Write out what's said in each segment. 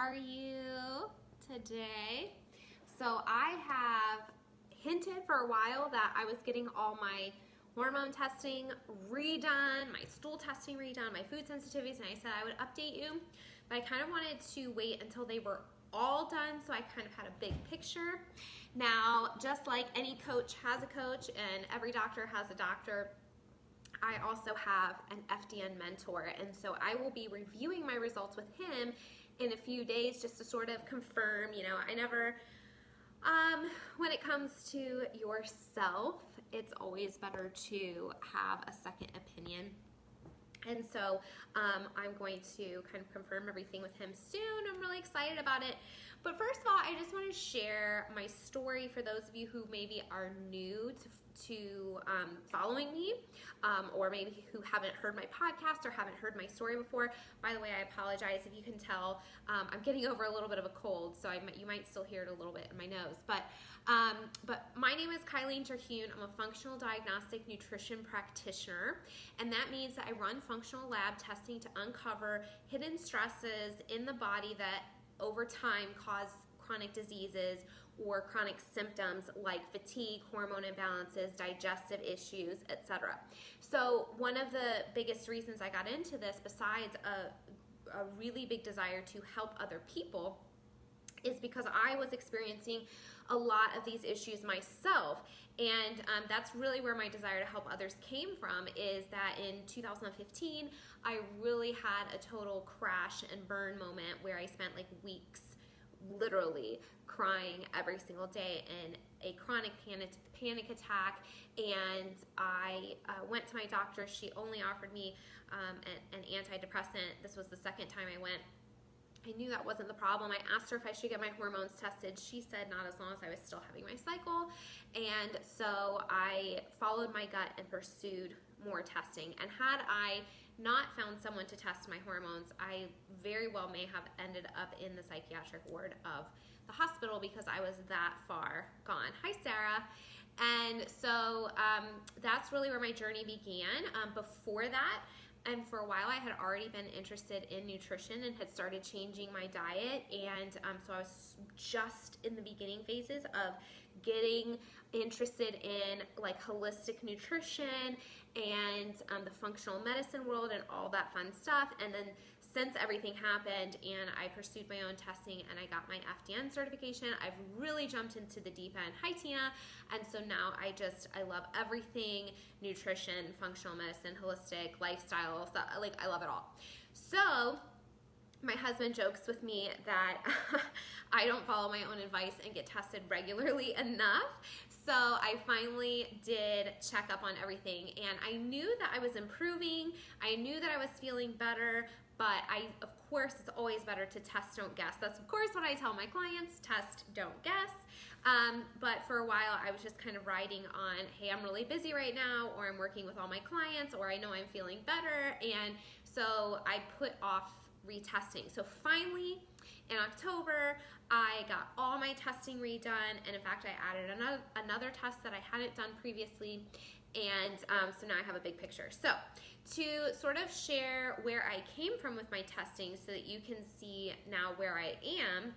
are you today? So I have hinted for a while that I was getting all my hormone testing redone, my stool testing redone, my food sensitivities, and I said I would update you, but I kind of wanted to wait until they were all done so I kind of had a big picture. Now, just like any coach has a coach and every doctor has a doctor, I also have an FDN mentor, and so I will be reviewing my results with him in a few days just to sort of confirm. I never, when it comes to yourself, it's always better to have a second opinion. And so I'm going to kind of confirm everything with him soon. I'm really excited about it. But first of all, I just want to share my story for those of you who maybe are new to following me, or maybe who haven't heard my podcast or haven't heard my story before. By the way, I apologize if you can tell. I'm getting over a little bit of a cold, so you might still hear it a little bit in my nose. But my name is Kylene Terhune. I'm a functional diagnostic nutrition practitioner, and that means that I run functional lab testing to uncover hidden stresses in the body that over time cause chronic diseases or chronic symptoms like fatigue, hormone imbalances, digestive issues, etc. So one of the biggest reasons I got into this, besides a really big desire to help other people, is because I was experiencing a lot of these issues myself, and that's really where my desire to help others came from, is that in 2015 I really had a total crash and burn moment where I spent like weeks literally crying every single day in a chronic panic attack, and I went to my doctor. She only offered me an antidepressant. This was the second time I went. I knew that wasn't the problem. I asked her if I should get my hormones tested. She said not, as long as I was still having my cycle. And so I followed my gut and pursued more testing. And had I not found someone to test my hormones, I very well may have ended up in the psychiatric ward of the hospital because I was that far gone. Hi, Sarah. And so that's really where my journey began. Before that, and for a while, I had already been interested in nutrition and had started changing my diet. And so I was just in the beginning phases of getting interested in like holistic nutrition and the functional medicine world and all that fun stuff. And then since everything happened and I pursued my own testing and I got my FDN certification, I've really jumped into the deep end. Hi, Tina. And so now I love everything nutrition, functional medicine, holistic, lifestyle, so, I love it all. So my husband jokes with me that I don't follow my own advice and get tested regularly enough. So I finally did check up on everything, and I knew that I was improving. I knew that I was feeling better, but of course, it's always better to test, don't guess. That's of course what I tell my clients, test, don't guess. But for a while, I was just kind of riding on, hey, I'm really busy right now, or I'm working with all my clients, or I know I'm feeling better. And so I put off retesting. So finally, in October, I got all my testing redone, and in fact, I added another test that I hadn't done previously, and so now I have a big picture. So to sort of share where I came from with my testing so that you can see now where I am,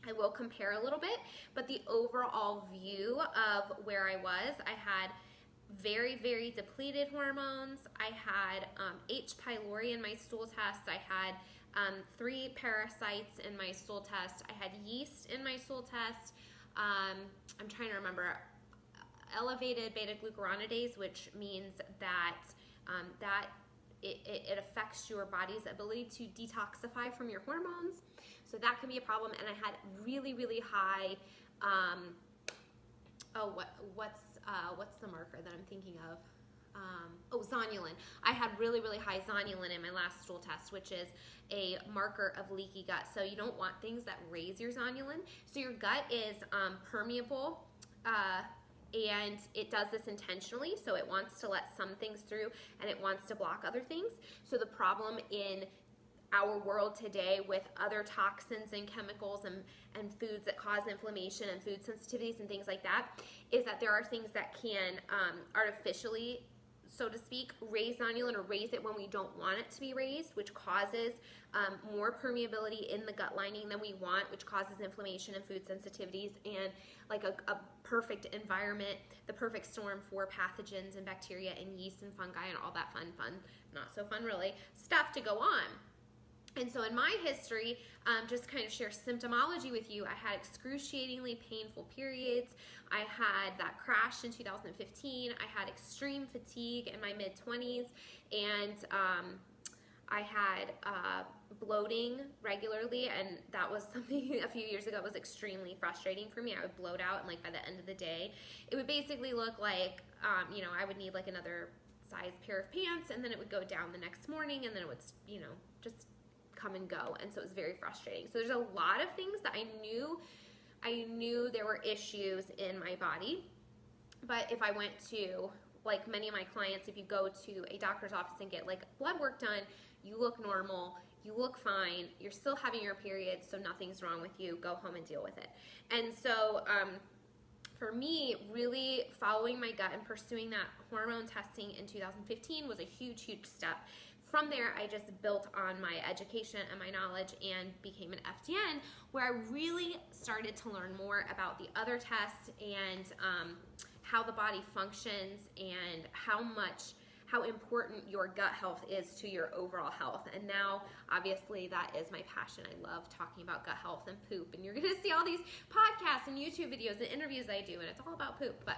I will compare a little bit, but the overall view of where I was, I had very, very depleted hormones. I had H. pylori in my stool test. I had 3 parasites in my stool test. I had yeast in my stool test. I'm trying to remember. Elevated beta-glucuronidase, which means that it affects your body's ability to detoxify from your hormones. So that can be a problem. And I had really, really high, what's the marker that I'm thinking of? Zonulin. I had really, really high zonulin in my last stool test, which is a marker of leaky gut. So you don't want things that raise your zonulin. So your gut is permeable, and it does this intentionally. So it wants to let some things through and it wants to block other things. So the problem in our world today with other toxins and chemicals and foods that cause inflammation and food sensitivities and things like that is that there are things that can artificially so to speak, raise zonulin or raise it when we don't want it to be raised, which causes more permeability in the gut lining than we want, which causes inflammation and food sensitivities, and like a perfect environment, the perfect storm for pathogens and bacteria and yeast and fungi and all that fun, not so fun really, stuff to go on. And so in my history, just kind of share symptomology with you, I had excruciatingly painful periods. I had that crash in 2015. I had extreme fatigue in my mid-20s, and I had bloating regularly, and that was something a few years ago was extremely frustrating for me. I would bloat out, and like by the end of the day, it would basically look like, you know, I would need like another size pair of pants, and then it would go down the next morning, and then it would, you know, just come and go. And so it was very frustrating. So there's a lot of things that I knew there were issues in my body. But if I went to, like many of my clients, if you go to a doctor's office and get like blood work done, you look normal, you look fine, you're still having your period, so nothing's wrong with you, go home and deal with it. And so for me, really following my gut and pursuing that hormone testing in 2015 was a huge, huge step. From there, I just built on my education and my knowledge and became an FDN, where I really started to learn more about the other tests and how the body functions and how important your gut health is to your overall health. And now, obviously, that is my passion. I love talking about gut health and poop. And you're going to see all these podcasts and YouTube videos and interviews I do, and it's all about poop. But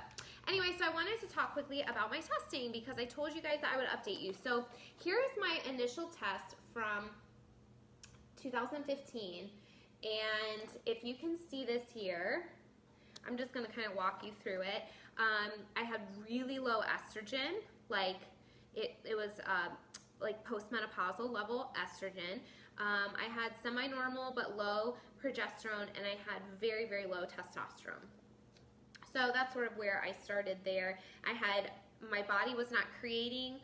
anyway, so I wanted to talk quickly about my testing because I told you guys that I would update you. So here is my initial test from 2015. And if you can see this here, I'm just going to kind of walk you through it. I had really low estrogen, like it was like postmenopausal level estrogen. I had semi-normal but low progesterone, and I had very, very low testosterone. So that's sort of where I started there. My body was not creating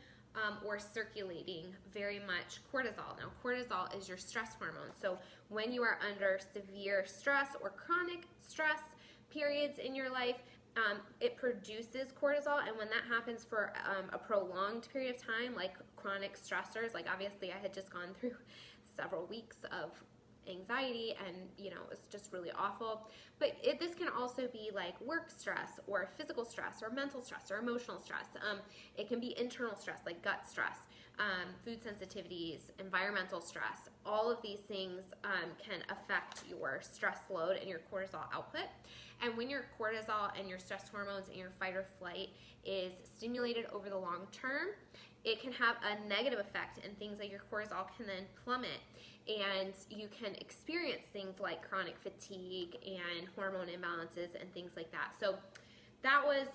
or circulating very much cortisol. Now, cortisol is your stress hormone. So when you are under severe stress or chronic stress periods in your life, it produces cortisol, and when that happens for a prolonged period of time, like chronic stressors, like obviously I had just gone through several weeks of anxiety, and you know, it's just really awful. But this can also be like work stress or physical stress or mental stress or emotional stress. It can be internal stress like gut stress, food sensitivities, environmental stress. All of these things can affect your stress load and your cortisol output. And when your cortisol and your stress hormones and your fight or flight is stimulated over the long term, it can have a negative effect, and things like your cortisol can then plummet, and you can experience things like chronic fatigue and hormone imbalances and things like that. So that was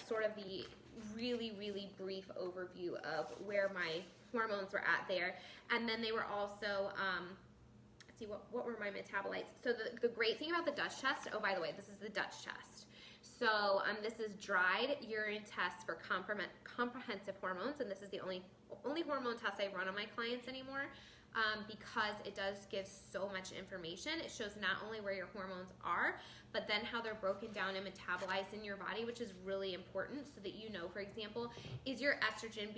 sort of the really, really brief overview of where my hormones were at there. And then they were also, let's see, what were my metabolites? So the great thing about the Dutch test, oh, by the way, this is the Dutch test. So this is dried urine test for comprehensive hormones, and this is the only hormone test I run on my clients anymore, because it does give so much information. It shows not only where your hormones are, but then how they're broken down and metabolized in your body, which is really important, so that you know, for example, is your estrogen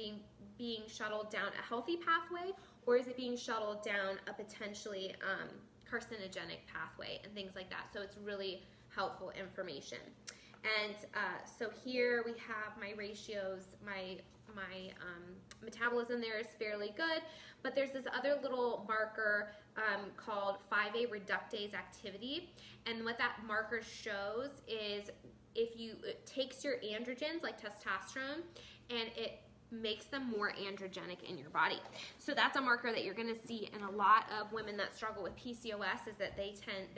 being shuttled down a healthy pathway, or is it being shuttled down a potentially carcinogenic pathway, and things like that. So it's really helpful information. And so here we have my ratios. My metabolism there is fairly good, but there's this other little marker called 5A reductase activity, and what that marker shows is it takes your androgens like testosterone and it makes them more androgenic in your body. So that's a marker that you're going to see in a lot of women that struggle with PCOS, is that they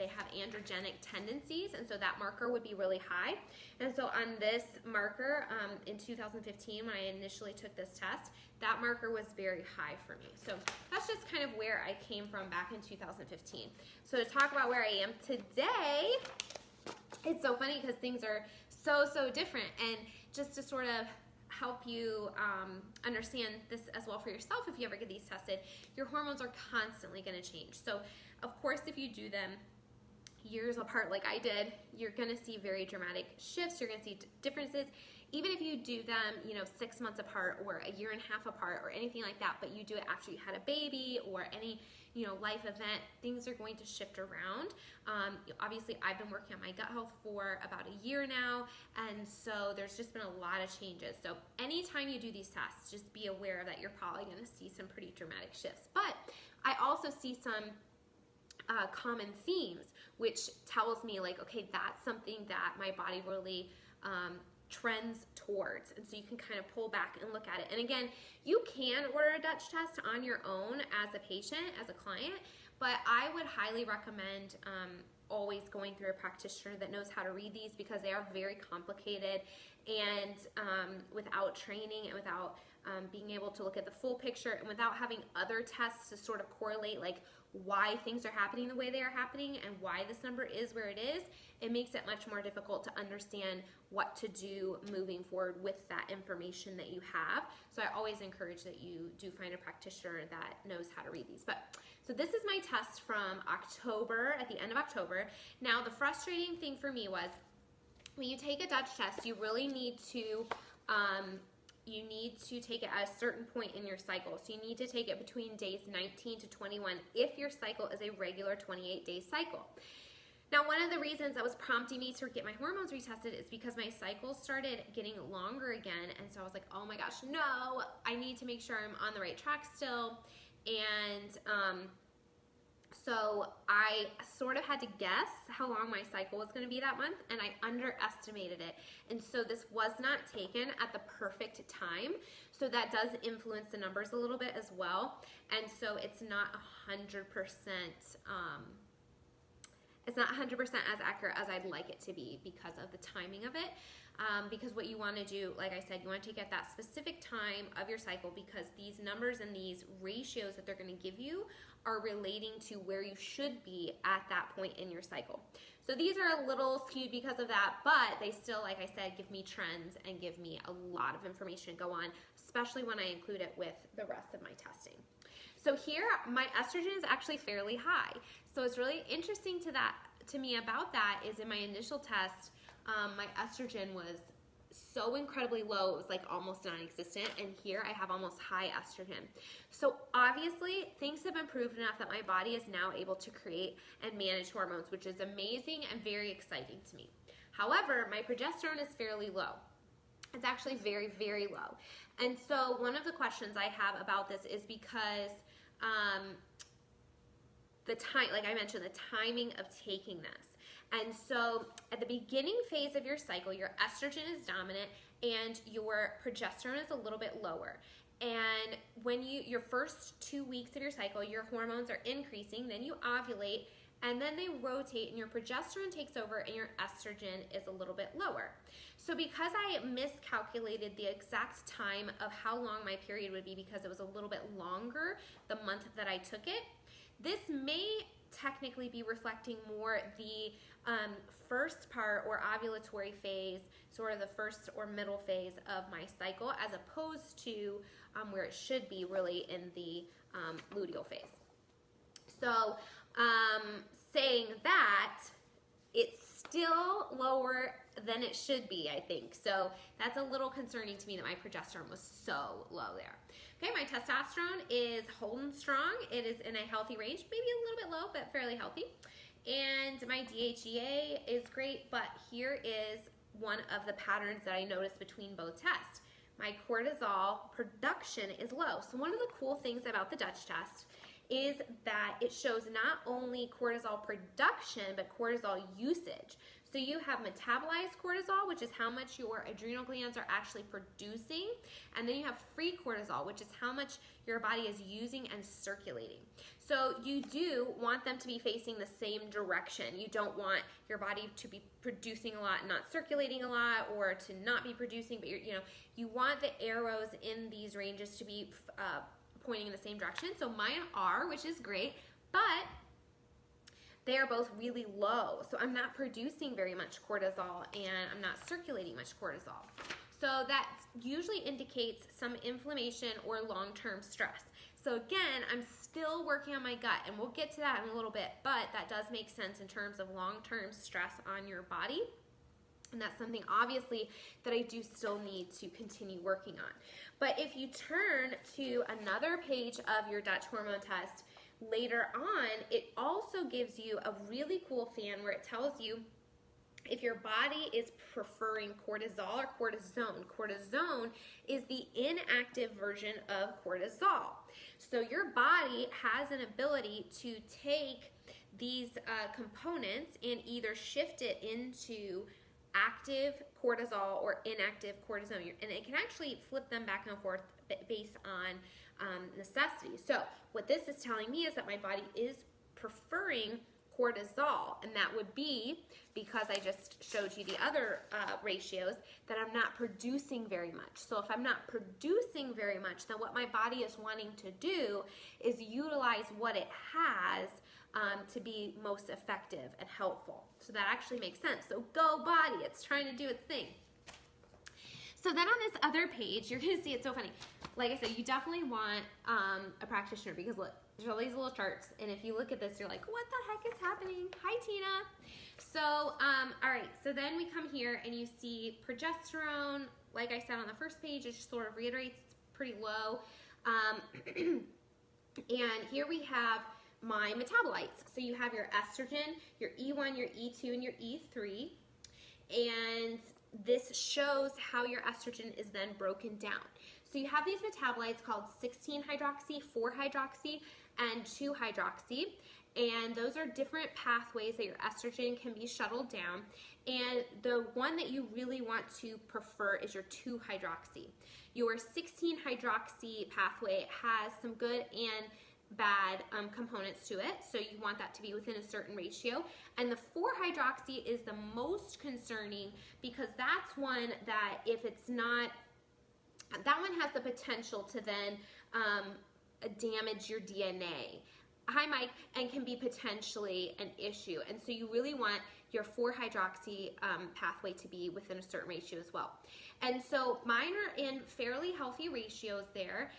have androgenic tendencies, and so that marker would be really high. And so on this marker in 2015, when I initially took this test, that marker was very high for me. So that's just kind of where I came from back in 2015. So to talk about where I am today, it's so funny because things are so different, and just to sort of help you understand this as well for yourself, if you ever get these tested, your hormones are constantly going to change. So of course, if you do them years apart like I did, you're going to see very dramatic shifts. You're going to see differences even if you do them, 6 months apart or a year and a half apart or anything like that, but you do it after you had a baby or any, life event, things are going to shift around. Obviously, I've been working on my gut health for about a year now, and so there's just been a lot of changes. So anytime you do these tests, just be aware that you're probably going to see some pretty dramatic shifts. But I also see some common themes, which tells me like, okay, that's something that my body really trends towards. And so you can kind of pull back and look at it. And again, you can order a Dutch test on your own as a patient, as a client, but I would highly recommend always going through a practitioner that knows how to read these, because they are very complicated, and without training and without being able to look at the full picture and without having other tests to sort of correlate like why things are happening the way they are happening and why this number is where it is, it makes it much more difficult to understand what to do moving forward with that information that you have. So I always encourage that you do find a practitioner that knows how to read these. So this is my test from October, at the end of October. Now the frustrating thing for me was, when you take a Dutch test, you really need to take it at a certain point in your cycle. So you need to take it between days 19 to 21 if your cycle is a regular 28-day cycle. Now, one of the reasons that was prompting me to get my hormones retested is because my cycles started getting longer again. And so I was like, oh my gosh, no, I need to make sure I'm on the right track still. And so I sort of had to guess how long my cycle was going to be that month, and I underestimated it. And so this was not taken at the perfect time. So that does influence the numbers a little bit as well. And so it's not 100%, it's not 100% as accurate as I'd like it to be because of the timing of it. Because what you want to do, like I said, you want to take at that specific time of your cycle, because these numbers and these ratios that they're going to give you are relating to where you should be at that point in your cycle. So these are a little skewed because of that, but they still, like I said, give me trends and give me a lot of information to go on, especially when I include it with the rest of my testing. So here, my estrogen is actually fairly high. So it's really interesting to me about that is in my initial test, my estrogen was so incredibly low, it was like almost non-existent, and here I have almost high estrogen. So obviously things have improved enough that my body is now able to create and manage hormones, which is amazing and very exciting to me. However, my progesterone is fairly low. It's actually very, very low. And so one of the questions I have about this is because the time, like I mentioned, the timing of taking this. And so at the beginning phase of your cycle, your estrogen is dominant and your progesterone is a little bit lower. And when your first 2 weeks of your cycle, your hormones are increasing, then you ovulate, and then they rotate and your progesterone takes over and your estrogen is a little bit lower. So because I miscalculated the exact time of how long my period would be because it was a little bit longer the month that I took it, this may technically be reflecting more the first part or ovulatory phase, sort of the first or middle phase of my cycle, as opposed to where it should be really in the luteal phase. So saying that, it's still lower than it should be, I think. So that's a little concerning to me that my progesterone was so low there. Okay, my testosterone is holding strong. It is in a healthy range, maybe a little bit low, but fairly healthy. And my DHEA is great, but here is one of the patterns that I noticed between both tests. My cortisol production is low. So one of the cool things about the Dutch test is that it shows not only cortisol production, but cortisol usage. So you have metabolized cortisol, which is how much your adrenal glands are actually producing, and then you have free cortisol, which is how much your body is using and circulating. So you do want them to be facing the same direction. You don't want your body to be producing a lot and not circulating a lot, or to not be producing, but you want the arrows in these ranges to be pointing in the same direction. So mine are, which is great, but they are both really low. So I'm not producing very much cortisol and I'm not circulating much cortisol. So that usually indicates some inflammation or long-term stress. So again, I'm still working on my gut, and we'll get to that in a little bit, but that does make sense in terms of long-term stress on your body. And that's something obviously that I do still need to continue working on. But if you turn to another page of your Dutch hormone test later on, it also gives you a really cool fan where it tells you if your body is preferring cortisol or cortisone. Cortisone is the inactive version of cortisol. So your body has an ability to take these components and either shift it into active cortisol or inactive cortisone, and it can actually flip them back and forth based on necessity. So what this is telling me is that my body is preferring cortisol, and that would be because I just showed you the other ratios that I'm not producing very much. So if I'm not producing very much, then what my body is wanting to do is utilize what it has to be most effective and helpful. So that actually makes sense. So go body, it's trying to do its thing. So then on this other page, you're gonna see it's so funny. Like I said, you definitely want a practitioner because look, there's all these little charts, and if you look at this, you're like, what the heck is happening? Hi, Tina. So, all right, so then we come here and you see progesterone. Like I said on the first page, it just sort of reiterates it's pretty low. And here we have my metabolites. So you have your estrogen, your E1, your E2, and your E3. And this shows how your estrogen is then broken down. So you have these metabolites called 16-hydroxy, 4-hydroxy, and 2-hydroxy. And those are different pathways that your estrogen can be shuttled down. And the one that you really want to prefer is your 2-hydroxy. Your 16-hydroxy pathway has some good and bad components to it, so you want that to be within a certain ratio. And the 4-hydroxy is the most concerning because that's one that if it's not, that one has the potential to then damage your DNA. Hi, Mike, and can be potentially an issue. And so you really want your 4-hydroxy pathway to be within a certain ratio as well. And so mine are in fairly healthy ratios there.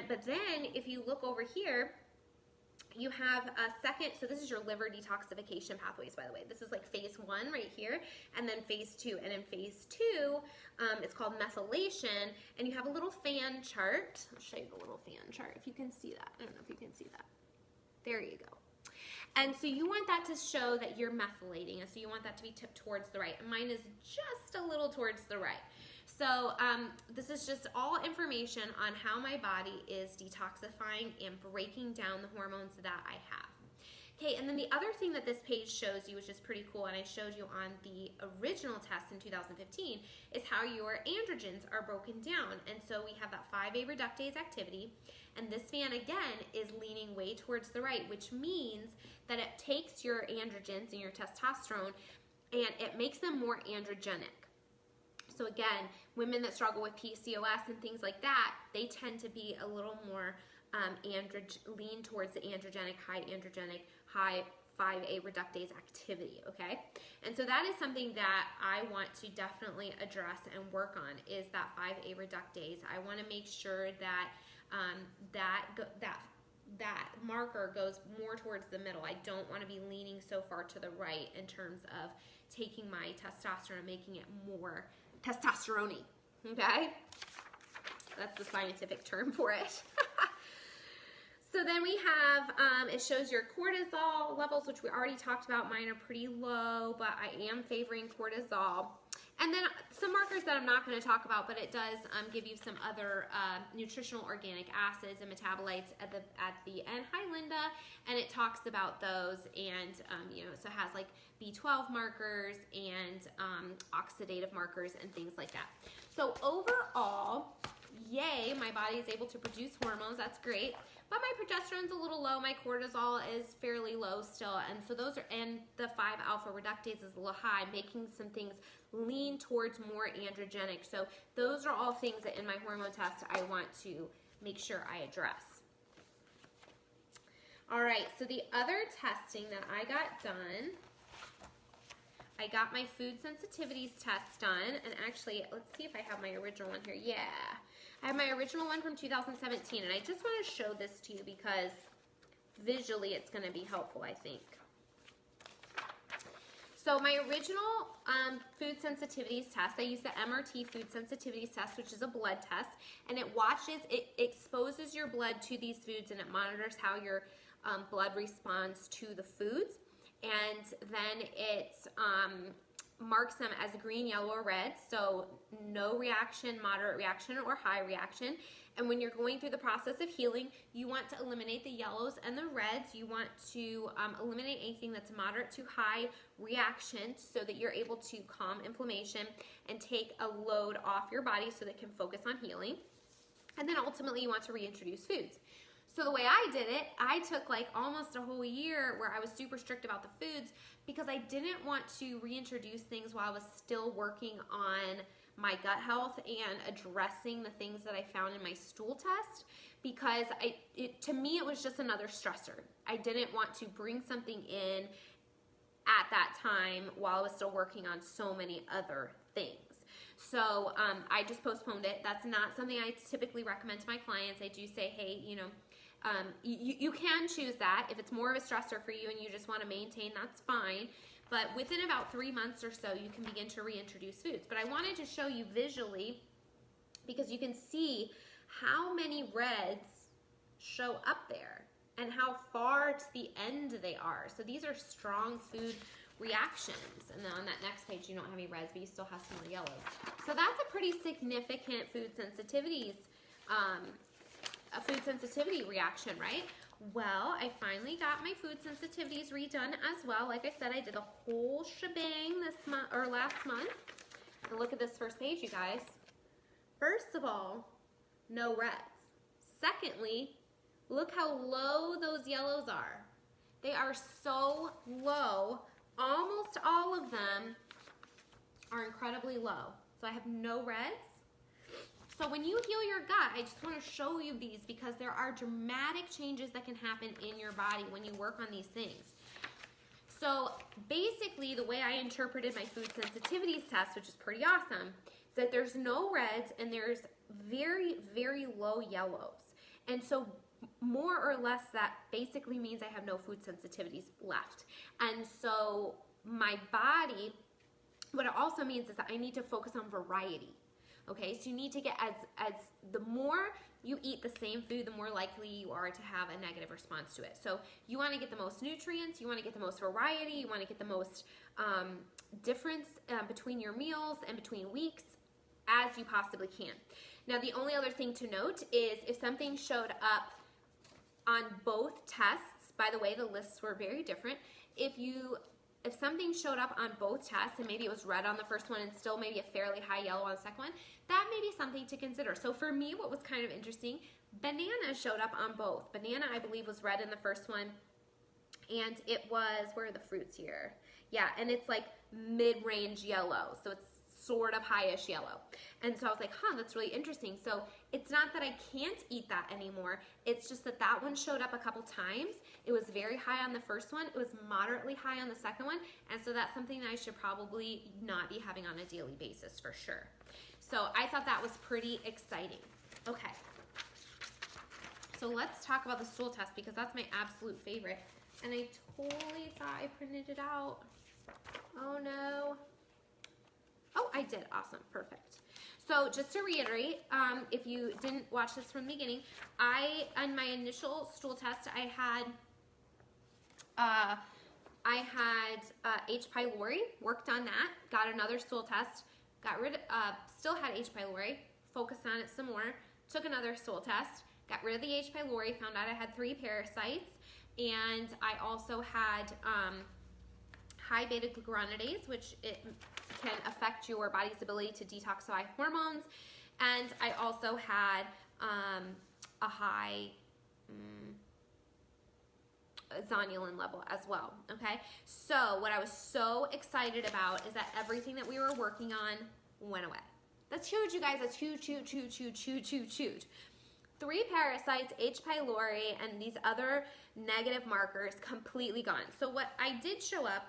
But then if you look over here, you have a second, so this is your liver detoxification pathways, by the way. This is like phase 1 right here, and then phase 2. And in phase 2, it's called methylation, and you have a little fan chart. I'll show you the little fan chart if you can see that. I don't know if you can see that. There you go. And so you want that to show that you're methylating, and so you want that to be tipped towards the right. And mine is just a little towards the right. So this is just all information on how my body is detoxifying and breaking down the hormones that I have. Okay, and then the other thing that this page shows you, which is pretty cool, and I showed you on the original test in 2015, is how your androgens are broken down. And so we have that 5A reductase activity, and this fan again is leaning way towards the right, which means that it takes your androgens and your testosterone and it makes them more androgenic. So again, women that struggle with PCOS and things like that, they tend to be a little more lean towards the androgenic, high 5A reductase activity, okay? And so that is something that I want to definitely address and work on, is that 5A reductase. I want to make sure that that marker goes more towards the middle. I don't want to be leaning so far to the right in terms of taking my testosterone and making it more testosterone-y, okay? That's the scientific term for it. So then we have, it shows your cortisol levels, which we already talked about. Mine are pretty low, but I am favoring cortisol. And then some markers that I'm not going to talk about, but it does give you some other nutritional organic acids and metabolites at the end. Hi, Linda. And it talks about those, and you know, so it has like B12 markers and oxidative markers and things like that. So overall, yay, my body is able to produce hormones. That's great. But my progesterone's a little low. My cortisol is fairly low still. And so those are, and the 5-alpha reductase is a little high, making some things lean towards more androgenic. So those are all things that in my hormone test I want to make sure I address. All right, so the other testing that I got done, I got my food sensitivities test done. And actually, let's see if I have my original one here. Yeah. I have my original one from 2017, and I just want to show this to you because visually it's going to be helpful, I think. So my original food sensitivities test, I used the MRT food sensitivities test, which is a blood test, and it exposes your blood to these foods, and it monitors how your blood responds to the foods, and then it marks them as green, yellow, or red, so no reaction, moderate reaction, or high reaction. And when you're going through the process of healing, you want to eliminate the yellows and the reds. You want to eliminate anything that's moderate to high reaction so that you're able to calm inflammation and take a load off your body so that it can focus on healing. And then ultimately you want to reintroduce foods. So the way I did it, I took like almost a whole year where I was super strict about the foods because I didn't want to reintroduce things while I was still working on my gut health and addressing the things that I found in my stool test, because to me it was just another stressor. I didn't want to bring something in at that time while I was still working on so many other things. So I just postponed it. That's not something I typically recommend to my clients. I do say, hey, you can choose that. If it's more of a stressor for you and you just want to maintain, that's fine. But within about 3 months or so, you can begin to reintroduce foods. But I wanted to show you visually because you can see how many reds show up there and how far to the end they are. So these are strong food reactions. And then on that next page, you don't have any reds, but you still have some more yellows. So that's a pretty significant food sensitivities, a food sensitivity reaction, right? Well, I finally got my food sensitivities redone as well. Like I said, I did a whole shebang this month or last month. And look at this first page, you guys. First of all, no reds. Secondly, look how low those yellows are. They are so low. Almost all of them are incredibly low. So I have no reds. So when you heal your gut, I just want to show you these because there are dramatic changes that can happen in your body when you work on these things. So basically the way I interpreted my food sensitivities test, which is pretty awesome, is that there's no reds and there's very, very low yellows. And so more or less that basically means I have no food sensitivities left. And so my body, what it also means is that I need to focus on variety. Okay, so you need to get the more you eat the same food, the more likely you are to have a negative response to it. So you want to get the most nutrients, you want to get the most variety, you want to get the most difference between your meals and between weeks as you possibly can. Now the only other thing to note is if something showed up on both tests, by the way, the lists were very different. If something showed up on both tests and maybe it was red on the first one and still maybe a fairly high yellow on the second one, that may be something to consider. So for me, what was kind of interesting, banana showed up on both. Banana, I believe, was red in the first one, and it was, where are the fruits here? Yeah, and it's like mid-range yellow, so it's sort of highish yellow. And so I was like, that's really interesting. So it's not that I can't eat that anymore. It's just that that one showed up a couple times. It was very high on the first one. It was moderately high on the second one. And so that's something that I should probably not be having on a daily basis for sure. So I thought that was pretty exciting. Okay. So let's talk about the stool test because that's my absolute favorite. And I totally thought I printed it out. Oh no. Oh, I did. Awesome. Perfect. So just to reiterate, if you didn't watch this from the beginning, on my initial stool test, I had H. pylori, worked on that, got another stool test, still had H. pylori, focused on it some more, took another stool test, got rid of the H. pylori, found out I had 3 parasites, and I also had high beta-glucuronidase, which it can affect your body's ability to detoxify hormones, and I also had a high zonulin level as well, okay? So what I was so excited about is that everything that we were working on went away. That's huge, you guys. That's huge, huge, huge, huge, huge, huge, huge. 3 parasites, H. pylori, and these other negative markers completely gone. So what I did show up,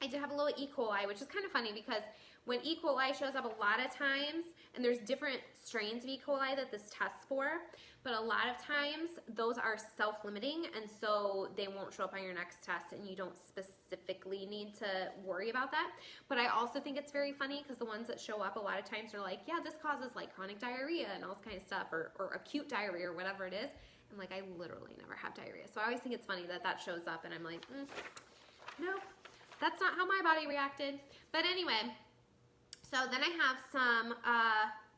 I did have a little E. coli, which is kind of funny because when E. coli shows up a lot of times, and there's different strains of E. coli that this tests for, but a lot of times those are self-limiting, and so they won't show up on your next test, and you don't specifically need to worry about that. But I also think it's very funny because the ones that show up a lot of times are like, yeah, this causes like chronic diarrhea and all this kind of stuff, or acute diarrhea or whatever it is. And like, I literally never have diarrhea. So I always think it's funny that that shows up, and I'm like, no, that's not how my body reacted. But anyway, so then I have some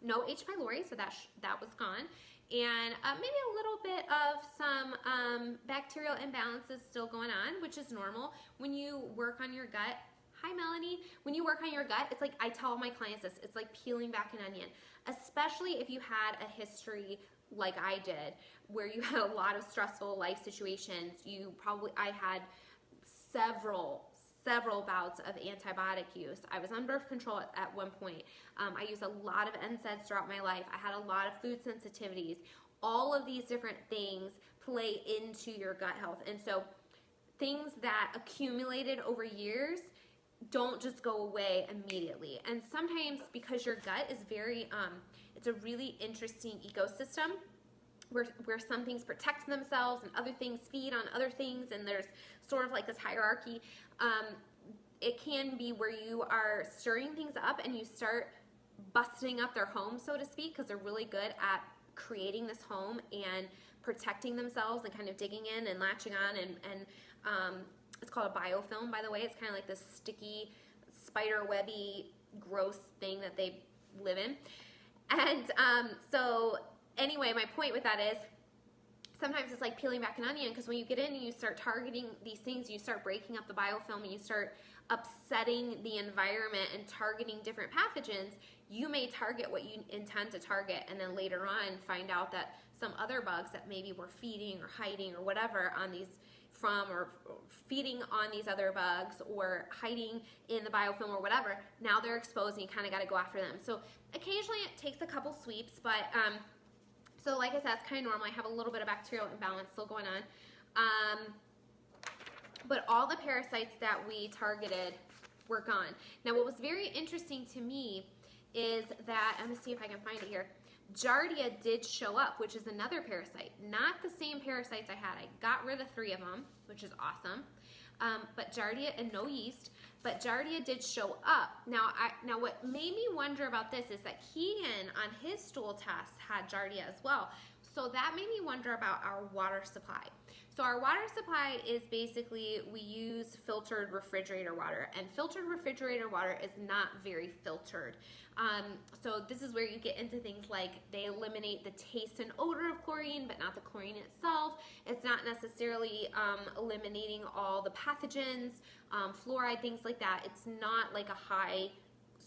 no H. pylori, so that was gone. And maybe a little bit of some bacterial imbalances still going on, which is normal. When you work on your gut, hi Melanie, when you work on your gut, it's like, I tell all my clients this, it's like peeling back an onion, especially if you had a history like I did, where you had a lot of stressful life situations. I had several bouts of antibiotic use. I was on birth control at one point. I used a lot of NSAIDs throughout my life. I had a lot of food sensitivities. All of these different things play into your gut health. And so things that accumulated over years don't just go away immediately. And sometimes because your gut is very, it's a really interesting ecosystem where some things protect themselves and other things feed on other things, and there's sort of like this hierarchy. It can be where you are stirring things up and you start busting up their home, so to speak, because they're really good at creating this home and protecting themselves and kind of digging in and latching on, and it's called a biofilm, by the way. It's kind of like this sticky, spider webby, gross thing that they live in. And so anyway, my point with that is sometimes it's like peeling back an onion, because when you get in and you start targeting these things, you start breaking up the biofilm and you start upsetting the environment and targeting different pathogens, you may target what you intend to target, and then later on find out that some other bugs that maybe were feeding or hiding or whatever on these or feeding on these other bugs or hiding in the biofilm or whatever, now they're exposed and you kind of got to go after them. So occasionally it takes a couple sweeps, but so like I said, it's kind of normal. I have a little bit of bacterial imbalance still going on. But all the parasites that we targeted were gone. Now what was very interesting to me is that, I'm going to see if I can find it here, Giardia did show up, which is another parasite. Not the same parasites I had. I got rid of 3 of them, which is awesome. But Giardia, and no yeast, but Giardia did show up. Now what made me wonder about this is that Keegan on his stool tests had Giardia as well. So that made me wonder about our water supply. So our water supply is basically, we use filtered refrigerator water, and filtered refrigerator water is not very filtered. So this is where you get into things like they eliminate the taste and odor of chlorine, but not the chlorine itself. It's not necessarily eliminating all the pathogens, fluoride, things like that. It's not like a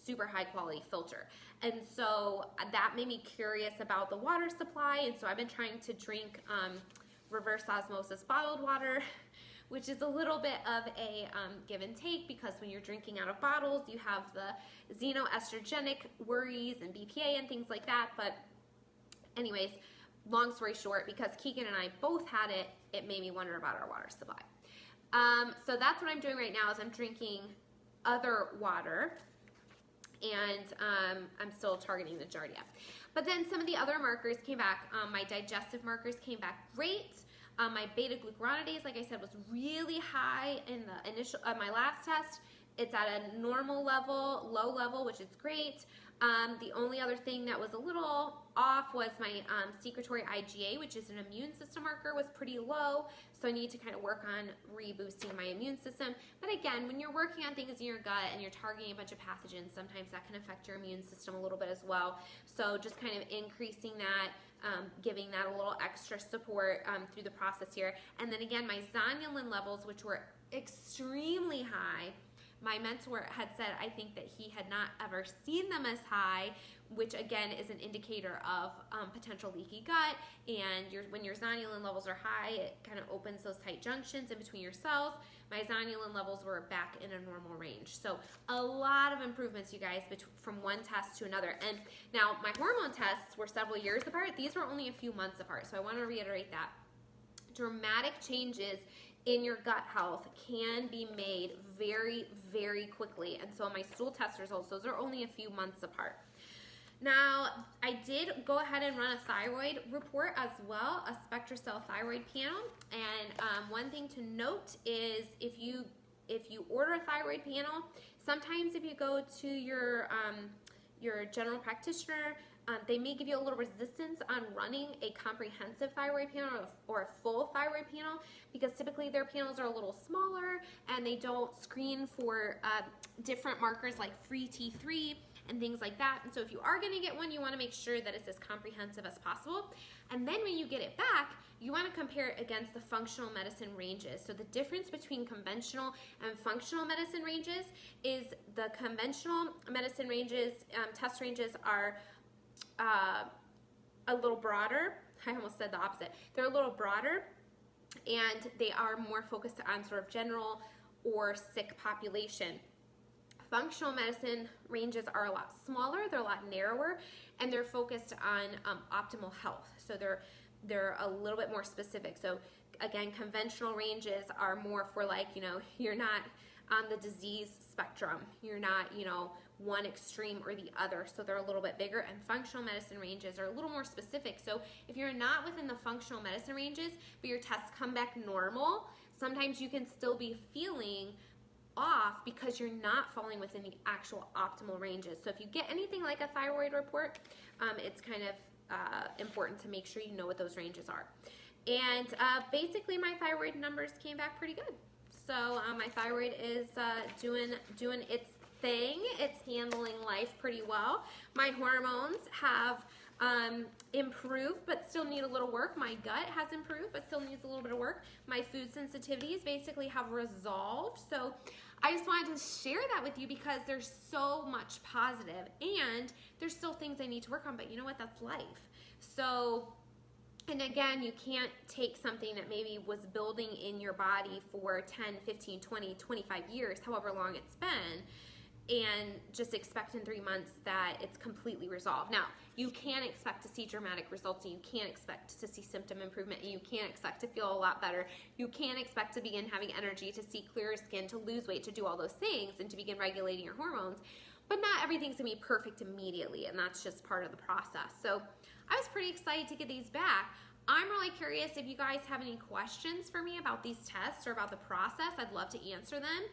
super high quality filter. And so that made me curious about the water supply, and so I've been trying to drink reverse osmosis bottled water, which is a little bit of a give and take, because when you're drinking out of bottles, you have the xenoestrogenic worries and BPA and things like that. But anyways, long story short, because Keegan and I both had it, it made me wonder about our water supply. So that's what I'm doing right now, is I'm drinking other water, and I'm still targeting the Giardia. But then some of the other markers came back. My digestive markers came back great. My beta-glucuronidase, like I said, was really high in the initial my last test. It's at a normal level, low level, which is great. The only other thing that was a little off was my secretory IgA, which is an immune system marker, was pretty low. So I need to kind of work on reboosting my immune system. But again, when you're working on things in your gut and you're targeting a bunch of pathogens, sometimes that can affect your immune system a little bit as well. So just kind of increasing that, giving that a little extra support through the process here. And then again, my zonulin levels, which were extremely high, my mentor had said, I think that he had not ever seen them as high, which again is an indicator of potential leaky gut. And when your zonulin levels are high, it kind of opens those tight junctions in between your cells. My zonulin levels were back in a normal range. So a lot of improvements, you guys, from one test to another. And now my hormone tests were several years apart. These were only a few months apart. So I want to reiterate that. Dramatic changes in your gut health can be made very, very quickly. And so my stool test results, those are only a few months apart. Now, I did go ahead and run a thyroid report as well, a SpectraCell thyroid panel. And one thing to note is if you order a thyroid panel, sometimes if you go to your general practitioner, they may give you a little resistance on running a comprehensive thyroid panel or a full thyroid panel, because typically their panels are a little smaller and they don't screen for different markers like free T3 and things like that. And so if you are going to get one, you want to make sure that it's as comprehensive as possible. And then when you get it back, you want to compare it against the functional medicine ranges. So the difference between conventional and functional medicine ranges is the conventional medicine ranges, test ranges are a little broader. I almost said the opposite. They're a little broader, and they are more focused on sort of general or sick population. Functional medicine ranges are a lot smaller, they're a lot narrower, and they're focused on optimal health. So they're a little bit more specific. So again, conventional ranges are more for like, you're not on the disease spectrum. You're not, one extreme or the other. So they're a little bit bigger, and functional medicine ranges are a little more specific. So if you're not within the functional medicine ranges, but your tests come back normal, sometimes you can still be feeling off because you're not falling within the actual optimal ranges. So if you get anything like a thyroid report, it's kind of important to make sure you know what those ranges are. And basically my thyroid numbers came back pretty good. So my thyroid is doing its thing. It's handling life pretty well. My hormones have improved but still need a little work. My gut has improved but still needs a little bit of work. My food sensitivities basically have resolved. So I just wanted to share that with you because there's so much positive, and there's still things I need to work on, but you know what? That's life. So, and again, you can't take something that maybe was building in your body for 10, 15, 20, 25 years, however long it's been, and just expect in 3 months that it's completely resolved. Now, you can expect to see dramatic results, and you can expect to see symptom improvement, and you can expect to feel a lot better. You can expect to begin having energy, to see clearer skin, to lose weight, to do all those things, and to begin regulating your hormones. But not everything's gonna be perfect immediately, and that's just part of the process. So I was pretty excited to get these back. I'm really curious if you guys have any questions for me about these tests or about the process. I'd love to answer them.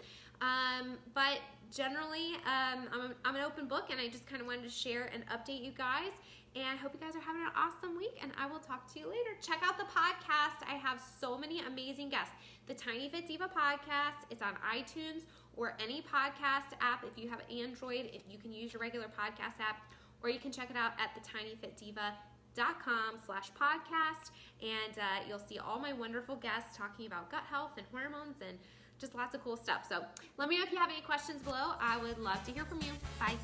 But generally, I'm an open book, and I just kind of wanted to share and update you guys. And I hope you guys are having an awesome week, and I will talk to you later. Check out the podcast. I have so many amazing guests. The Tiny Fit Diva podcast, it's on iTunes or any podcast app. If you have Android, you can use your regular podcast app, or you can check it out at thetinyfitdiva.com/podcast, and you'll see all my wonderful guests talking about gut health and hormones and just lots of cool stuff. So let me know if you have any questions below. I would love to hear from you. Bye.